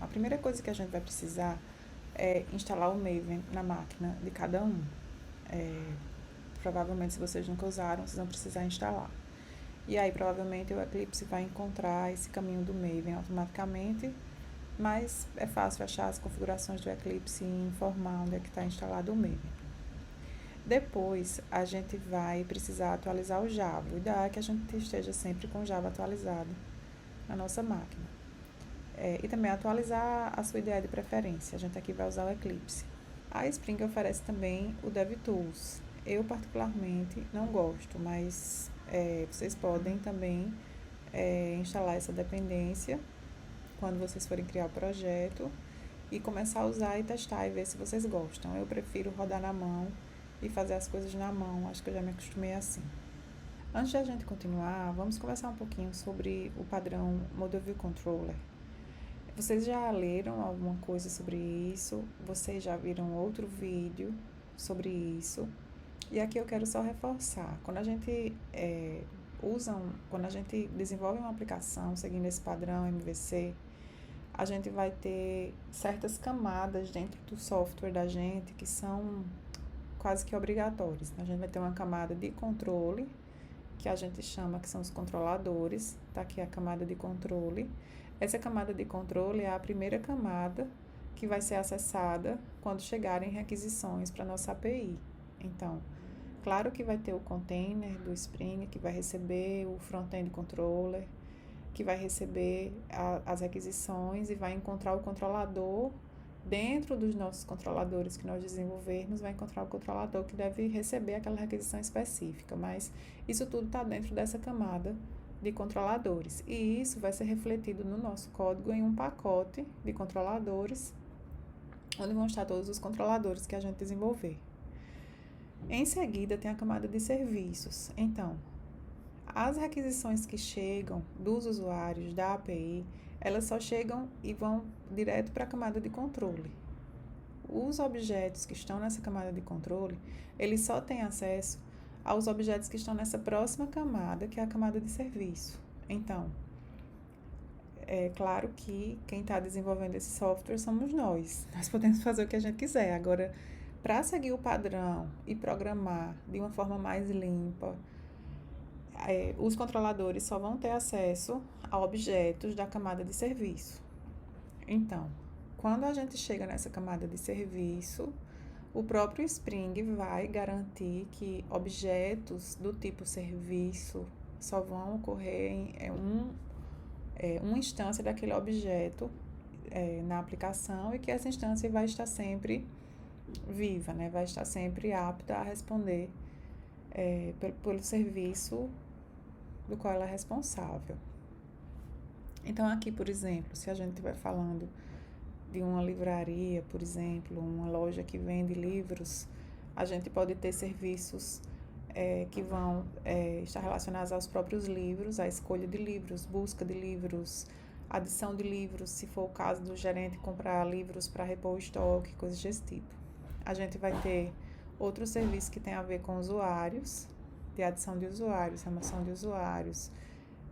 a primeira coisa que a gente vai precisar é instalar o Maven na máquina de cada um. Provavelmente, se vocês nunca usaram, vocês vão precisar instalar. E aí, provavelmente, o Eclipse vai encontrar esse caminho do Maven automaticamente, mas é fácil achar as configurações do Eclipse e informar onde é que está instalado o Maven. Depois, a gente vai precisar atualizar o Java. O ideal é que a gente esteja sempre com o Java atualizado na nossa máquina. E também atualizar a sua ideia de preferência. A gente aqui vai usar o Eclipse. A Spring oferece também o DevTools. Eu, particularmente, não gosto, mas vocês podem também instalar essa dependência quando vocês forem criar o projeto e começar a usar e testar e ver se vocês gostam. Eu prefiro rodar na mão e fazer as coisas na mão, acho que eu já me acostumei assim. Antes de a gente continuar, vamos conversar um pouquinho sobre o padrão Model View Controller. Vocês já leram alguma coisa sobre isso? Vocês já viram outro vídeo sobre isso? E aqui eu quero só reforçar, quando a gente quando a gente desenvolve uma aplicação seguindo esse padrão MVC, a gente vai ter certas camadas dentro do software da gente que são quase que obrigatórias. A gente vai ter uma camada de controle, que a gente chama que são os controladores, tá aqui a camada de controle. Essa camada de controle é a primeira camada que vai ser acessada quando chegarem requisições para nossa API. Então, claro que vai ter o container do Spring, que vai receber o front-end controller, que vai receber as requisições e vai encontrar o controlador. Dentro dos nossos controladores que nós desenvolvermos, vai encontrar o controlador que deve receber aquela requisição específica, mas isso tudo está dentro dessa camada de controladores. E isso vai ser refletido no nosso código em um pacote de controladores, onde vão estar todos os controladores que a gente desenvolver. Em seguida, tem a camada de serviços. Então, as requisições que chegam dos usuários da API, elas só chegam e vão direto para a camada de controle. Os objetos que estão nessa camada de controle, eles só têm acesso aos objetos que estão nessa próxima camada, que é a camada de serviço. Então, é claro que quem está desenvolvendo esse software somos nós. Nós podemos fazer o que a gente quiser. Agora, para seguir o padrão e programar de uma forma mais limpa, os controladores só vão ter acesso a objetos da camada de serviço. Então, quando a gente chega nessa camada de serviço, o próprio Spring vai garantir que objetos do tipo serviço só vão ocorrer em uma instância daquele objeto na aplicação e que essa instância vai estar sempre viva, né? Vai estar sempre apta a responder pelo serviço do qual ela é responsável. Então, aqui, por exemplo, se a gente estiver falando de uma livraria, por exemplo, uma loja que vende livros, a gente pode ter serviços que vão estar relacionados aos próprios livros, a escolha de livros, busca de livros, adição de livros, se for o caso do gerente comprar livros para repor o estoque, coisas desse tipo. A gente vai ter outro serviço que tem a ver com usuários, de adição de usuários, remoção de usuários,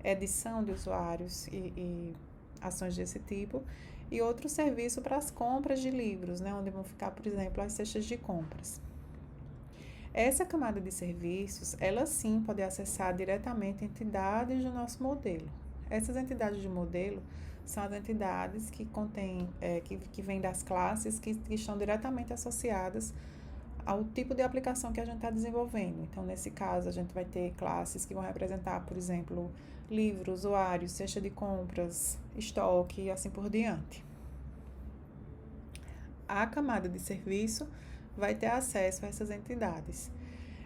edição de usuários e ações desse tipo. E outro serviço para as compras de livros, né, onde vão ficar, por exemplo, as cestas de compras. Essa camada de serviços, ela sim pode acessar diretamente entidades do nosso modelo. Essas entidades de modelo são as entidades que contêm, que vêm das classes que estão diretamente associadas ao tipo de aplicação que a gente está desenvolvendo. Então, nesse caso, a gente vai ter classes que vão representar, por exemplo, livro, usuário, cesta de compras, estoque e assim por diante. A camada de serviço vai ter acesso a essas entidades.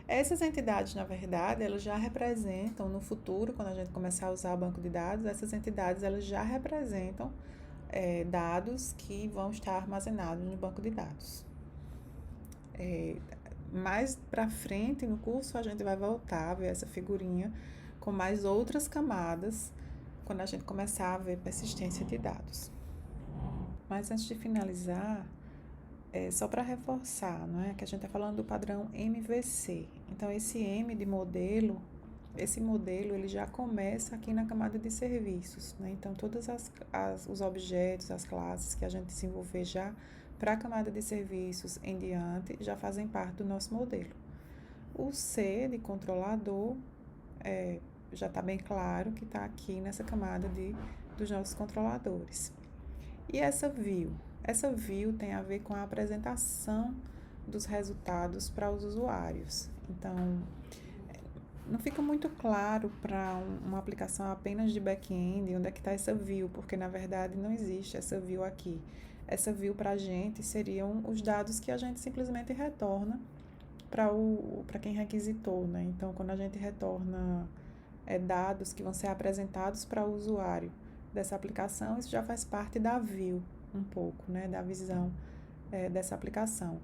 Essas entidades, na verdade, elas já representam, no futuro, quando a gente começar a usar o banco de dados, essas entidades elas já representam dados que vão estar armazenados no banco de dados. Mais para frente no curso a gente vai voltar a ver essa figurinha com mais outras camadas quando a gente começar a ver persistência de dados. Mas antes de finalizar, só para reforçar, não é? Que a gente está falando do padrão MVC. Então, esse M de modelo esse modelo ele já começa aqui na camada de serviços, né? Então, todos os objetos, as classes que a gente desenvolver já para a camada de serviços em diante já fazem parte do nosso modelo. O C de controlador já está bem claro que está aqui nessa camada dos nossos controladores. E essa view? Essa view tem a ver com a apresentação dos resultados para os usuários. Então, não fica muito claro para uma aplicação apenas de back-end onde é que está essa view, porque na verdade não existe essa view aqui. Essa view para a gente seriam os dados que a gente simplesmente retorna para quem requisitou, né? Então, quando a gente retorna dados que vão ser apresentados para o usuário dessa aplicação, isso já faz parte da view um pouco, né? Da visão dessa aplicação.